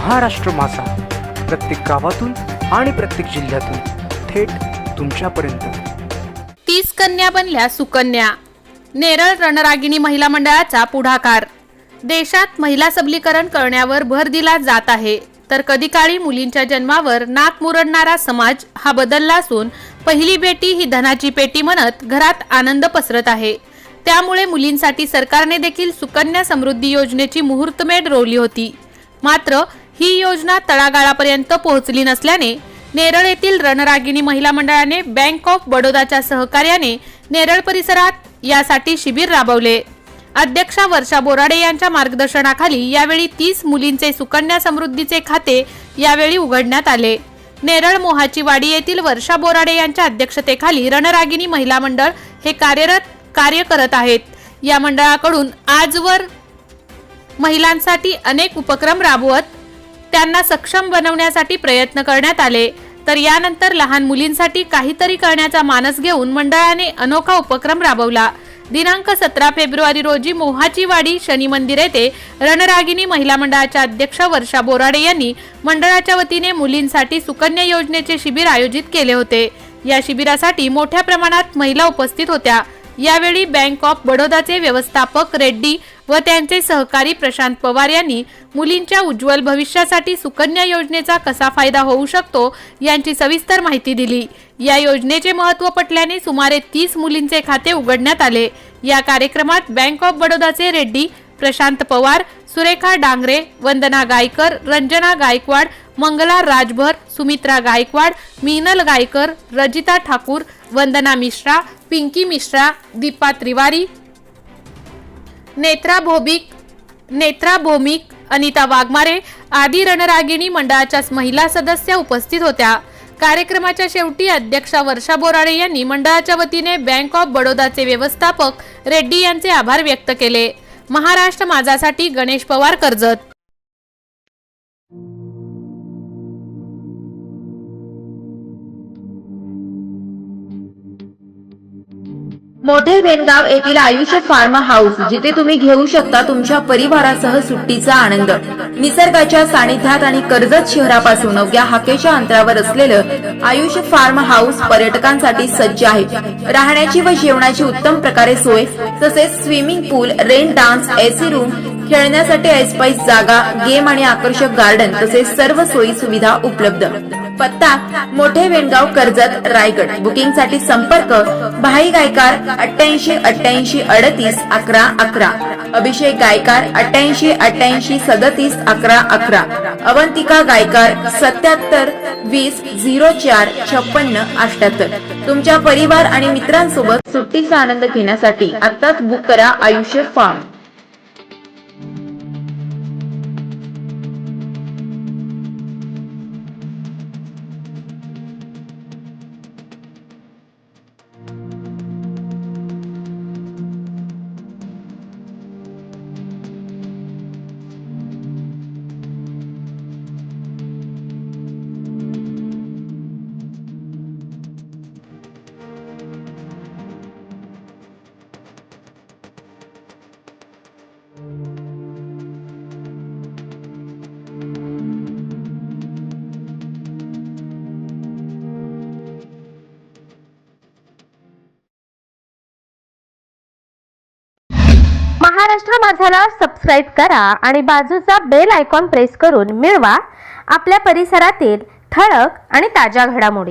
महाराष्ट्र माझा, प्रत्येक गावातून आणि प्रत्येक जिल्ह्यातून थेट तुमच्यापर्यंत। 30 कन्या बनल्या सुकन्या। नेरळ रणरागिणी महिला मंडळाचा पुढाकार। देशात महिला सबलीकरण करण्यावर भर दिला जात आहे, तर कधी काळी मुलींच्या जन्मावर नाक मुरडणारा समाज हा बदलला असून पहिली बेटी ही धनाची पेटी म्हणत घरात आनंद पसरत आहे। त्यामुळे मुलींसाठी सरकारने देखील सुकन्या समृद्धी योजनेची मुहूर्तमेढ रोवली होती। मात्र ही योजना तळागाळापर्यंत पोहोचली नसल्याने नेरळ येथील रणरागिणी महिला मंडळाने बँक ऑफ बडोदाच्या सहकार्याने नेरळ परिसरात यासाठी शिबिर राबवले। अध्यक्षा वर्षा बोराडे यांच्या मार्गदर्शनाखाली यावेळी 30 मुलींचे सुकन्या समृद्धीचे खाते यावेळी उघडण्यात आले। नेरळ मोहाची वाडी येथील वर्षा बोराडे यांच्या अध्यक्षतेखाली रणरागिणी महिला मंडळ हे कार्य करत आहेत। या मंडळाकडून आजवर महिलांसाठी अनेक उपक्रम राबवत त्यांना सक्षम बनवण्यासाठी प्रयत्न करण्यात आले, तर यानंतर लहान मुलींसाठी काहीतरी करण्याचा मानस घेऊन मंडळाने अनोखा उपक्रम राबवला। दिनांक 17 फेब्रुवारी रोजी मोहाची वाडी शनी मंदिर येथे रणरागिणी महिला मंडळाच्या अध्यक्ष वर्षा बोराडे यांनी मंडळाच्या वतीने मुलींसाठी सुकन्या योजनेचे शिबिर आयोजित केले होते। या शिबिरासाठी मोठ्या प्रमाणात महिला उपस्थित होत्या। यावेळी बँक ऑफ बडोदाचे व्यवस्थापक रेड्डी व त्यांचे सहकारी प्रशांत पवार यांनी मुलींच्या उज्ज्वल भविष्यासाठी सुकन्या योजनेचा कसा फायदा होऊ शकतो यांची सविस्तर माहिती दिली। या योजनेचे महत्त्व पटल्याने सुमारे 30 मुलींचे खाते उघडण्यात आले। या कार्यक्रमात बँक ऑफ बडोदाचे रेड्डी प्रशांत पवार, सुरेखा डांगरे, वंदना गायकर, रंजना गायकवाड, मंगला राजभर, सुमित्रा गायकवाड, मीनल गायकर, रजिता ठाकूर, वंदना मिश्रा, पिंकी मिश्रा, दीपा त्रिवारी, नेत्रा भौमिक, अनिता वाघमारे आदी रणरागिणी मंडळाच्या महिला सदस्य उपस्थित होत्या। कार्यक्रमाच्या शेवटी अध्यक्षा वर्षा बोराडे यांनी मंडळाच्या वतीने बँक ऑफ बडोदाचे व्यवस्थापक रेड्डी यांचे आभार व्यक्त केले। महाराष्ट्र माझासाठी गणेश पवार, कर्जत। मोठे वेनगाव येथील आयुष्य फार्म हाऊस, जिथे तुम्ही घेऊ शकता तुमच्या परिवारासह सुट्टीचा आनंद। निसर्गाच्या सानिध्यात आणि कर्जत शहरापासून अवघ्या हाकेच्या अंतरावर असलेलं आयुष्य फार्म हाऊस पर्यटकांसाठी सज्ज आहे। राहण्याची व जेवणाची उत्तम प्रकारे सोय, तसेच स्विमिंग पूल, रेन डान्स, एसी रूम, खेळण्यासाठी ऐसपैस जागा, गेम आणि आकर्षक गार्डन तसेच सर्व सोयी सुविधा उपलब्ध। पत्ता मोठे वेनगाव, कर्जत, रायगड। बुकिंग साठी संपर्क भाई गायकार 88 88 38 11 11, अभिषेक गायकार 88 88 37 11 11, अवंतिका गायकार 77 20 04 56 78। तुमच्या परिवार आणि मित्रांसोबत सुट्टीचा आनंद घेण्यासाठी आत्ताच बुक करा आयुष्य फार्म। महाराष्ट्र माझाला सबस्क्राइब करा आणि बाजूचा बेल आयकॉन प्रेस करून मिळवा आपल्या परिसरातील ठळक आणि ताज्या घडामोडी।